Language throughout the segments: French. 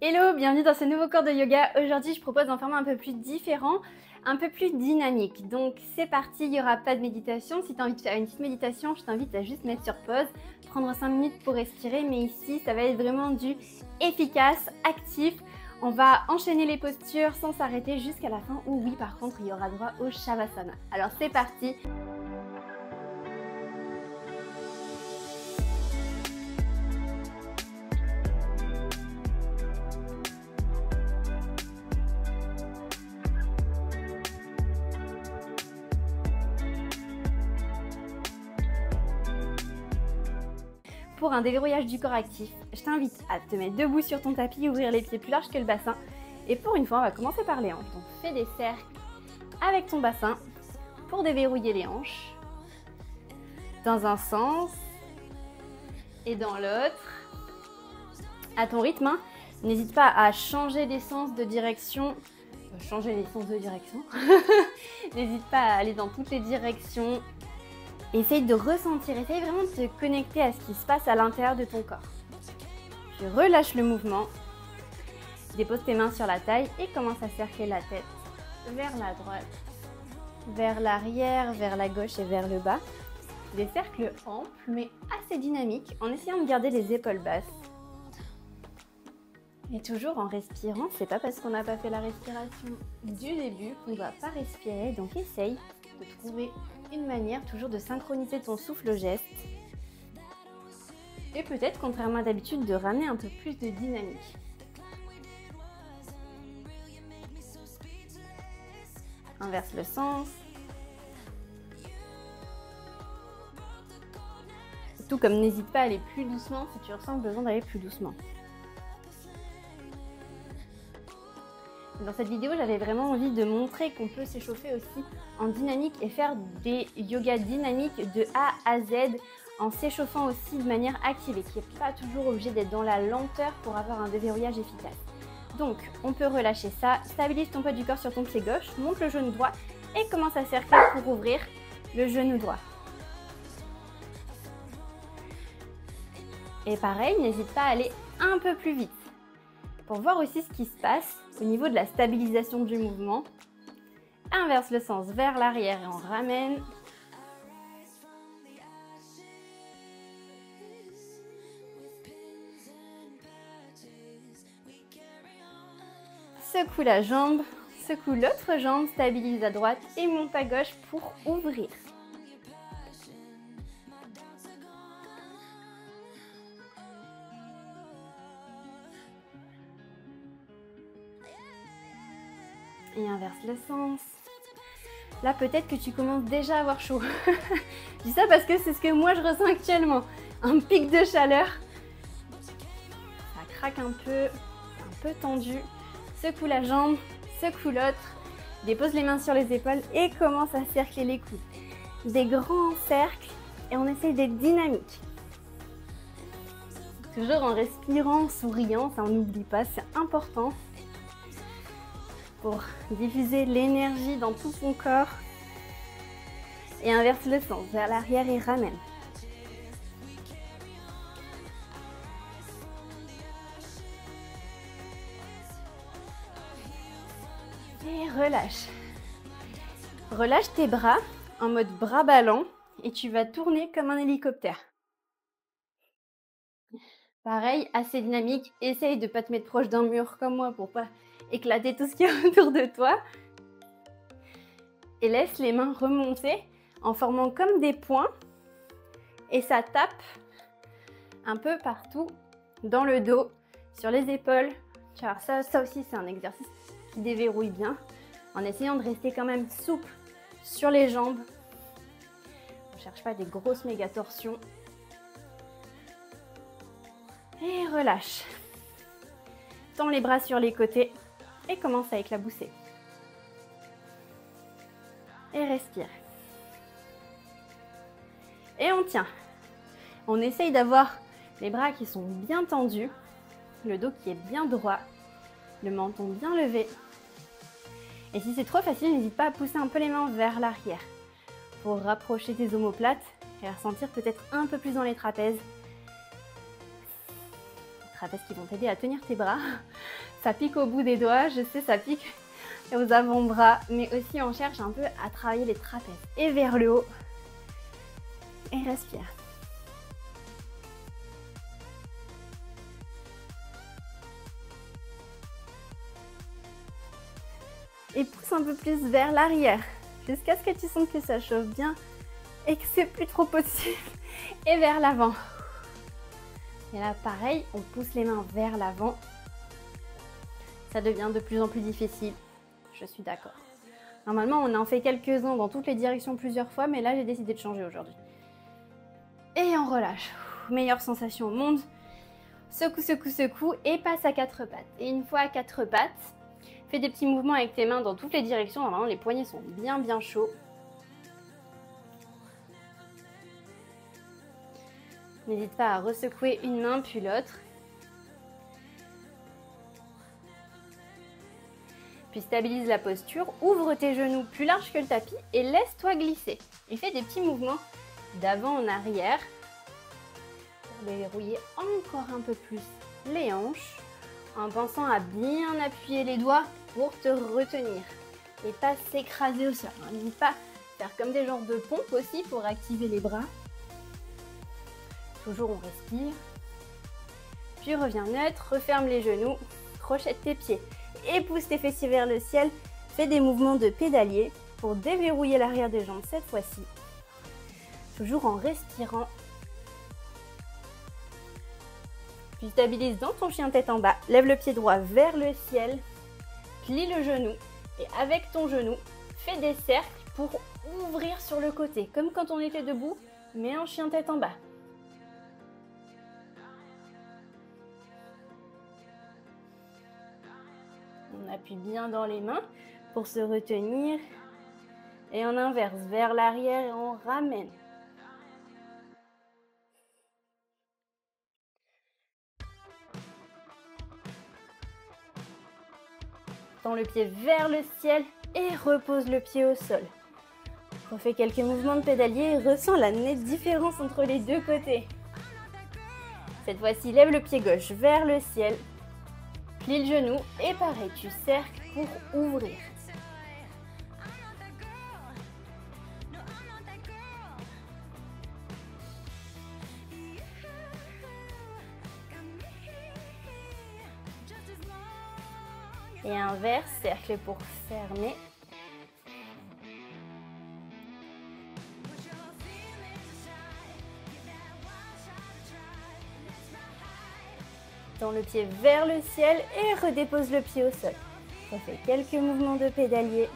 Hello, bienvenue dans ce nouveau cours de yoga. Aujourd'hui, je propose un format un peu plus différent, un peu plus dynamique. Donc c'est parti, il n'y aura pas de méditation. Si tu as envie de faire une petite méditation, je t'invite à juste mettre sur pause, prendre 5 minutes pour respirer. Mais ici, ça va être vraiment du efficace, actif. On va enchaîner les postures sans s'arrêter jusqu'à la fin. Ou oui, par contre, il y aura droit au Shavasana. Alors c'est parti. Pour un déverrouillage du corps actif, je t'invite à te mettre debout sur ton tapis, ouvrir les pieds plus larges que le bassin. Et pour une fois, on va commencer par les hanches. Donc fais des cercles avec ton bassin pour déverrouiller les hanches. Dans un sens et dans l'autre. À ton rythme, hein. N'hésite pas à changer d'essence de direction. N'hésite pas à aller dans toutes les directions. Essaye de ressentir, essaye vraiment de te connecter à ce qui se passe à l'intérieur de ton corps. Tu relâches le mouvement, dépose tes mains sur la taille et commence à cercler la tête vers la droite, vers l'arrière, vers la gauche et vers le bas. Des cercles amples mais assez dynamiques en essayant de garder les épaules basses. Et toujours en respirant, c'est pas parce qu'on n'a pas fait la respiration du début qu'on ne va pas respirer, donc essaye de trouver une manière toujours de synchroniser ton souffle au geste et peut-être, contrairement à d'habitude, de ramener un peu plus de dynamique. Inverse le sens. Tout comme n'hésite pas à aller plus doucement si tu ressens le besoin d'aller plus doucement. Dans cette vidéo, j'avais vraiment envie de montrer qu'on peut s'échauffer aussi en dynamique et faire des yogas dynamiques de A à Z en s'échauffant aussi de manière active et qui n'est pas toujours obligé d'être dans la lenteur pour avoir un déverrouillage efficace. Donc, on peut relâcher ça, stabilise ton poids du corps sur ton pied gauche, monte le genou droit et commence à cercler pour ouvrir le genou droit. Et pareil, n'hésite pas à aller un peu plus vite. Pour voir aussi ce qui se passe au niveau de la stabilisation du mouvement, inverse le sens vers l'arrière et on ramène. Secoue la jambe, secoue l'autre jambe, stabilise à droite et monte à gauche pour ouvrir. Et inverse le sens. Là, peut-être que tu commences déjà à avoir chaud. Je dis ça parce que c'est ce que moi je ressens actuellement. Un pic de chaleur. Ça craque un peu tendu. Secoue la jambe, secoue l'autre. Dépose les mains sur les épaules et commence à cercler les coudes. Des grands cercles et on essaye d'être dynamique. Toujours en respirant, souriant, ça on n'oublie pas, c'est important. Pour diffuser l'énergie dans tout son corps. Et inverse le sens vers l'arrière et ramène. Et relâche. Relâche tes bras en mode bras ballants et tu vas tourner comme un hélicoptère. Pareil, assez dynamique. Essaye de ne pas te mettre proche d'un mur comme moi pour pas éclater tout ce qu'il y a autour de toi. Et laisse les mains remonter en formant comme des points. Et ça tape un peu partout dans le dos, sur les épaules. Alors ça aussi, c'est un exercice qui déverrouille bien. En essayant de rester quand même souple sur les jambes. On ne cherche pas des grosses méga torsions. Et relâche. Tends les bras sur les côtés. Et commence à éclabousser. Et respire. Et on tient. On essaye d'avoir les bras qui sont bien tendus, le dos qui est bien droit, le menton bien levé. Et si c'est trop facile, n'hésite pas à pousser un peu les mains vers l'arrière pour rapprocher tes omoplates et ressentir peut-être un peu plus dans les trapèzes. trapèzes qui vont t'aider à tenir tes bras. Ça pique au bout des doigts, je sais, ça pique aux avant-bras, mais aussi on cherche un peu à travailler les trapèzes. Et vers le haut. Et respire. Et pousse un peu plus vers l'arrière, jusqu'à ce que tu sentes que ça chauffe bien et que c'est plus trop possible. Et vers l'avant. Et là, pareil, on pousse les mains vers l'avant. Ça devient de plus en plus difficile. Je suis d'accord. Normalement, on en fait quelques-uns dans toutes les directions plusieurs fois, mais là, j'ai décidé de changer aujourd'hui. Et on relâche. Meilleure sensation au monde. Secoue, secoue, secoue et passe à 4 pattes. Et une fois à 4 pattes, fais des petits mouvements avec tes mains dans toutes les directions. Normalement, les poignets sont bien, bien chauds. N'hésite pas à ressecouer une main puis l'autre. Puis stabilise la posture, ouvre tes genoux plus larges que le tapis et laisse-toi glisser. Et fais des petits mouvements d'avant en arrière pour déverrouiller encore un peu plus les hanches en pensant à bien appuyer les doigts pour te retenir et pas s'écraser au sol. N'hésite pas à faire comme des genres de pompes aussi pour activer les bras. Toujours on respire, puis reviens neutre, referme les genoux, crochette tes pieds et pousse tes fessiers vers le ciel. Fais des mouvements de pédalier pour déverrouiller l'arrière des jambes cette fois-ci. Toujours en respirant. Puis stabilise dans ton chien tête en bas, lève le pied droit vers le ciel, plie le genou et avec ton genou, fais des cercles pour ouvrir sur le côté, comme quand on était debout, mais en chien tête en bas. On appuie bien dans les mains pour se retenir. Et on inverse vers l'arrière et on ramène. Tends le pied vers le ciel et repose le pied au sol. Refais quelques mouvements de pédalier et ressens la nette différence entre les deux côtés. Cette fois-ci, lève le pied gauche vers le ciel. Plie le genou et pareil, tu cercles pour ouvrir. Et inverse, cercle pour fermer. Tends le pied vers le ciel et redépose le pied au sol. Refais quelques mouvements de pédalier.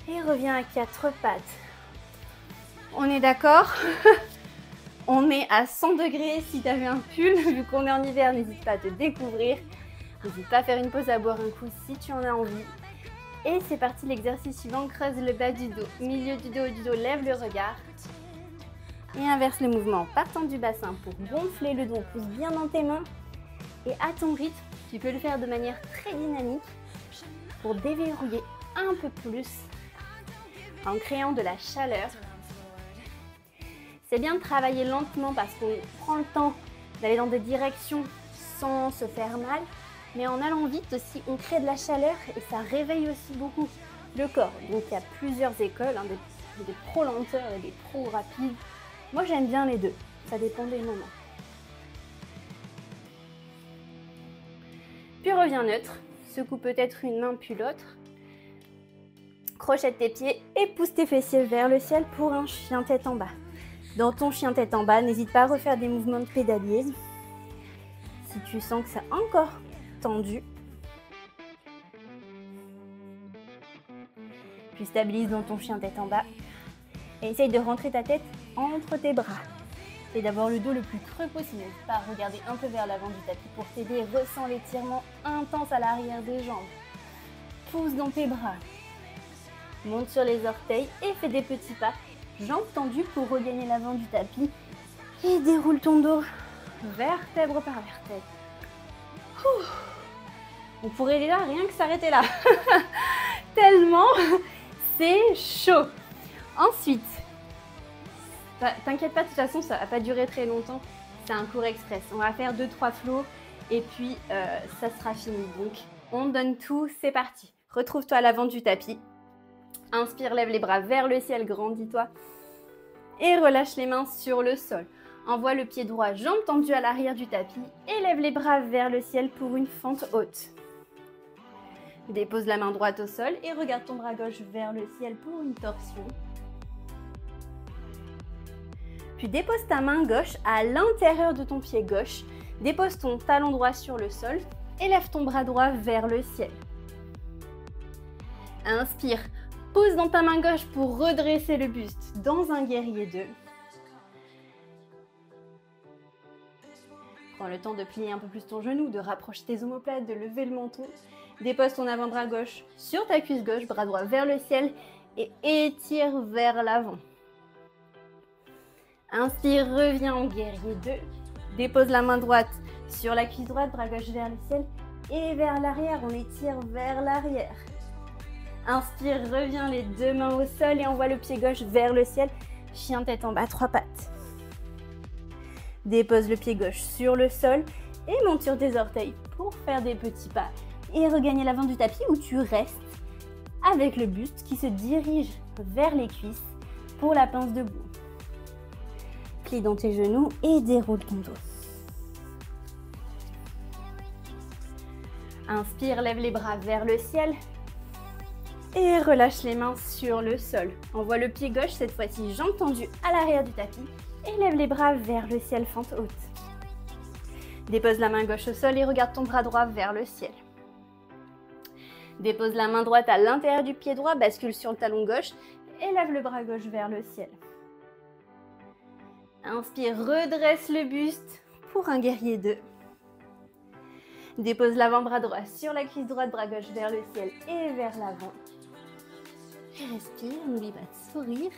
Et reviens à 4 pattes. On est d'accord? On est à 100 degrés. Si tu avais un pull, vu qu'on est en hiver, n'hésite pas à te découvrir. N'hésite pas à faire une pause à boire un coup si tu en as envie. Et c'est parti, l'exercice suivant, creuse le bas du dos. Milieu du dos, lève le regard. Et inverse le mouvement en partant du bassin pour gonfler le dos. Pousse bien dans tes mains. Et à ton rythme, tu peux le faire de manière très dynamique pour déverrouiller un peu plus en créant de la chaleur. C'est bien de travailler lentement parce qu'on prend le temps d'aller dans des directions sans se faire mal. Mais en allant vite aussi, on crée de la chaleur et ça réveille aussi beaucoup le corps. Donc il y a plusieurs écoles, des pros lenteurs et des pros rapides. Moi j'aime bien les deux, ça dépend des moments. Puis reviens neutre, secoue peut-être une main puis l'autre. Crochette tes pieds et pousse tes fessiers vers le ciel pour un chien tête en bas. Dans ton chien tête en bas, n'hésite pas à refaire des mouvements de pédalier. Si tu sens que c'est encore tendu. Puis stabilise dans ton chien tête en bas. Et essaye de rentrer ta tête entre tes bras. Et d'avoir le dos le plus creux possible. N'hésite pas à regarder un peu vers l'avant du tapis pour t'aider. Ressens l'étirement intense à l'arrière des jambes. Pousse dans tes bras. Monte sur les orteils et fais des petits pas. Jambes tendues pour regagner l'avant du tapis. Et déroule ton dos vertèbre par vertèbre. On pourrait déjà rien que s'arrêter là. Tellement c'est chaud. Ensuite, t'inquiète pas, de toute façon, ça va pas durer très longtemps. C'est un cours express. On va faire 2-3 flots et puis ça sera fini. Donc, on donne tout, c'est parti. Retrouve-toi à l'avant du tapis. Inspire, lève les bras vers le ciel, grandis-toi. Et relâche les mains sur le sol. Envoie le pied droit, jambe tendue à l'arrière du tapis et lève les bras vers le ciel pour une fente haute. Dépose la main droite au sol et regarde ton bras gauche vers le ciel pour une torsion. Puis dépose ta main gauche à l'intérieur de ton pied gauche. Dépose ton talon droit sur le sol et lève ton bras droit vers le ciel. Inspire, pose dans ta main gauche pour redresser le buste dans un guerrier 2. Prends le temps de plier un peu plus ton genou, de rapprocher tes omoplates, de lever le menton. Dépose ton avant-bras gauche sur ta cuisse gauche, bras droit vers le ciel et étire vers l'avant. Inspire, reviens en guerrier 2. Dépose la main droite sur la cuisse droite, bras gauche vers le ciel et vers l'arrière. On étire vers l'arrière. Inspire, reviens les deux mains au sol et envoie le pied gauche vers le ciel. Chien tête en bas, 3 pattes. Dépose le pied gauche sur le sol et monte sur tes orteils pour faire des petits pas. Et regagner l'avant du tapis où tu restes avec le buste qui se dirige vers les cuisses pour la pince debout. Plie dans tes genoux et déroule ton dos. Inspire, lève les bras vers le ciel et relâche les mains sur le sol. Envoie le pied gauche, cette fois-ci jambe tendue à l'arrière du tapis et lève les bras vers le ciel, fente haute. Dépose la main gauche au sol et regarde ton bras droit vers le ciel. Dépose la main droite à l'intérieur du pied droit, bascule sur le talon gauche et lève le bras gauche vers le ciel. Inspire, redresse le buste pour un guerrier 2. Dépose l'avant-bras droit sur la cuisse droite, bras gauche vers le ciel et vers l'avant. Et respire, n'oublie pas de sourire.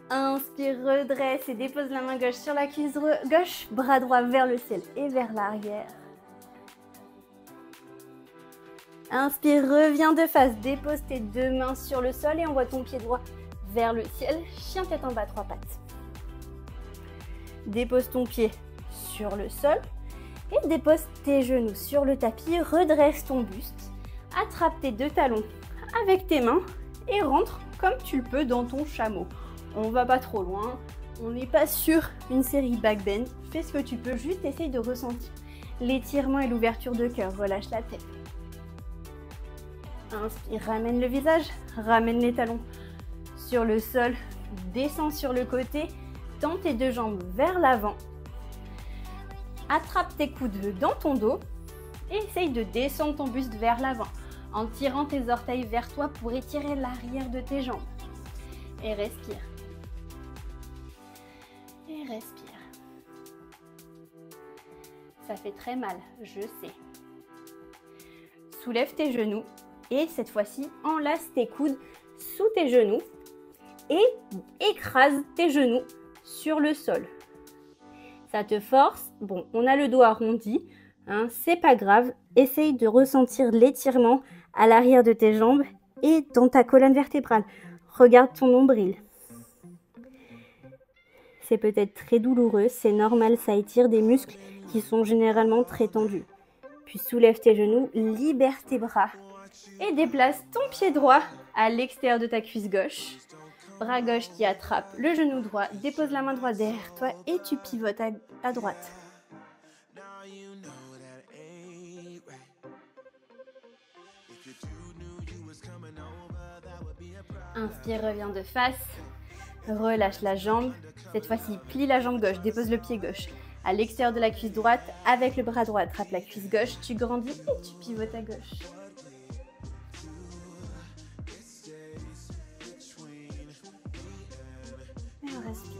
Inspire, redresse et dépose la main gauche sur la cuisse gauche, bras droit vers le ciel et vers l'arrière. Inspire, reviens de face, dépose tes deux mains sur le sol et envoie ton pied droit vers le ciel, chien tête en bas, 3 pattes. Dépose ton pied sur le sol et dépose tes genoux sur le tapis, redresse ton buste, attrape tes deux talons avec tes mains et rentre comme tu le peux dans ton chameau. On va pas trop loin, on n'est pas sur une série back bend, fais ce que tu peux, juste essaye de ressentir l'étirement et l'ouverture de cœur, relâche la tête. Inspire, ramène le visage, ramène les talons sur le sol, descends sur le côté, tends tes deux jambes vers l'avant, attrape tes coudes dans ton dos et essaye de descendre ton buste vers l'avant en tirant tes orteils vers toi pour étirer l'arrière de tes jambes. Et respire. Et respire. Ça fait très mal, je sais. Soulève tes genoux. Et cette fois-ci, enlace tes coudes sous tes genoux et écrase tes genoux sur le sol. Ça te force. Bon, on a le dos arrondi, hein, c'est pas grave. Essaye de ressentir l'étirement à l'arrière de tes jambes et dans ta colonne vertébrale. Regarde ton nombril. C'est peut-être très douloureux, c'est normal, ça étire des muscles qui sont généralement très tendus. Puis soulève tes genoux, libère tes bras. Et déplace ton pied droit à l'extérieur de ta cuisse gauche. Bras gauche qui attrape le genou droit. Dépose la main droite derrière toi et tu pivotes à droite. Inspire, reviens de face. Relâche la jambe. Cette fois-ci, plie la jambe gauche. Dépose le pied gauche à l'extérieur de la cuisse droite. Avec le bras droit, attrape la cuisse gauche. Tu grandis et tu pivotes à gauche. Respire.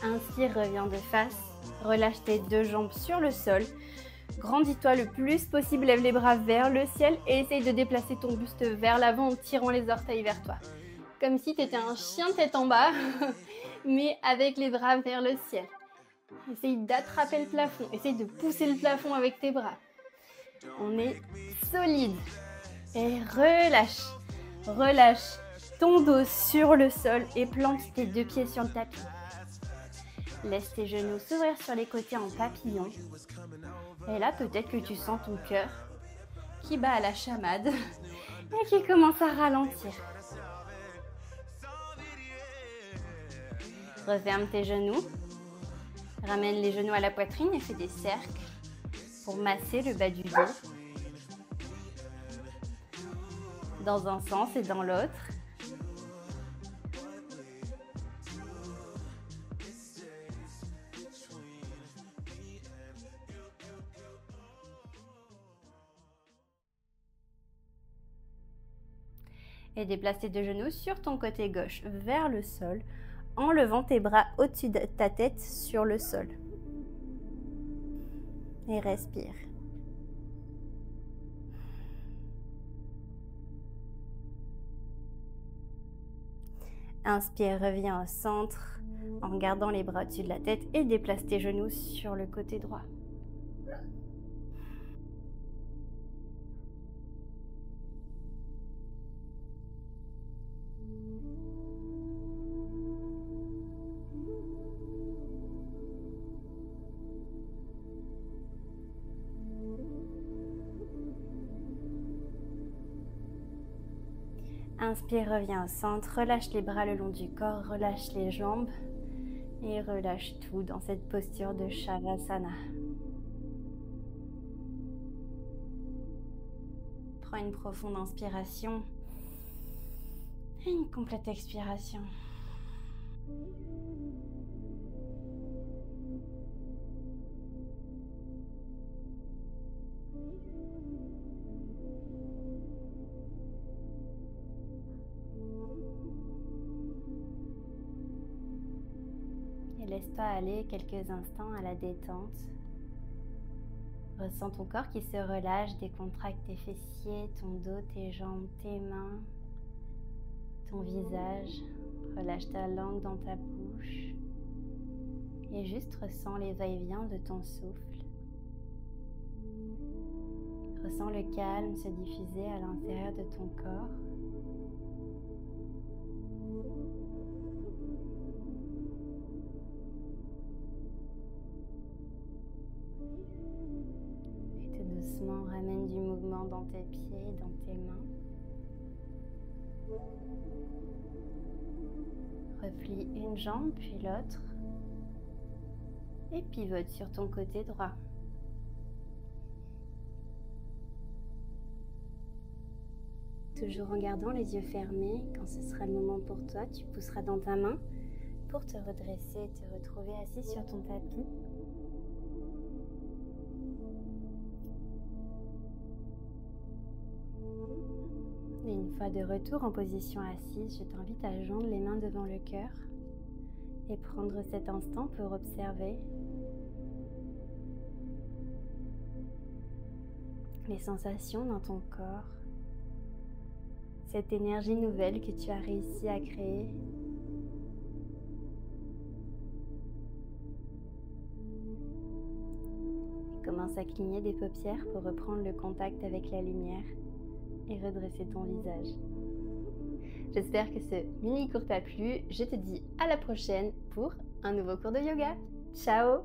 Inspire, reviens de face. Relâche tes deux jambes sur le sol. Grandis-toi le plus possible, lève les bras vers le ciel et essaye de déplacer ton buste vers l'avant en tirant les orteils vers toi. Comme si tu étais un chien tête en bas, mais avec les bras vers le ciel. Essaye d'attraper le plafond, essaye de pousser le plafond avec tes bras. On est solide. Et relâche. Relâche ton dos sur le sol et plante tes 2 pieds sur le tapis. Laisse tes genoux s'ouvrir sur les côtés en papillon. Et là, peut-être que tu sens ton cœur qui bat à la chamade et qui commence à ralentir. Referme tes genoux. Ramène les genoux à la poitrine et fais des cercles pour masser le bas du dos. Dans un sens et dans l'autre. Et déplace tes 2 genoux sur ton côté gauche vers le sol en levant tes bras au-dessus de ta tête sur le sol. Et respire. Inspire, reviens au centre en gardant les bras au-dessus de la tête et déplace tes genoux sur le côté droit. Inspire, reviens au centre, relâche les bras le long du corps, relâche les jambes et relâche tout dans cette posture de Shavasana. Prends une profonde inspiration et une complète expiration. Et laisse-toi aller quelques instants à la détente. Ressens ton corps qui se relâche, décontracte tes fessiers, ton dos, tes jambes, tes mains, ton visage. Relâche ta langue dans ta bouche et juste ressens les va-et-vient de ton souffle. Ressens le calme se diffuser à l'intérieur de ton corps. Doucement, ramène du mouvement dans tes pieds, dans tes mains. Replie une jambe puis l'autre et pivote sur ton côté droit. Toujours en gardant les yeux fermés, quand ce sera le moment pour toi, tu pousseras dans ta main pour te redresser et te retrouver assis sur ton tapis. Et une fois de retour en position assise, je t'invite à joindre les mains devant le cœur et prendre cet instant pour observer les sensations dans ton corps, cette énergie nouvelle que tu as réussi à créer. Commence à cligner des paupières pour reprendre le contact avec la lumière et redresser ton visage. J'espère que ce mini cours t'a plu. Je te dis à la prochaine pour un nouveau cours de yoga. Ciao!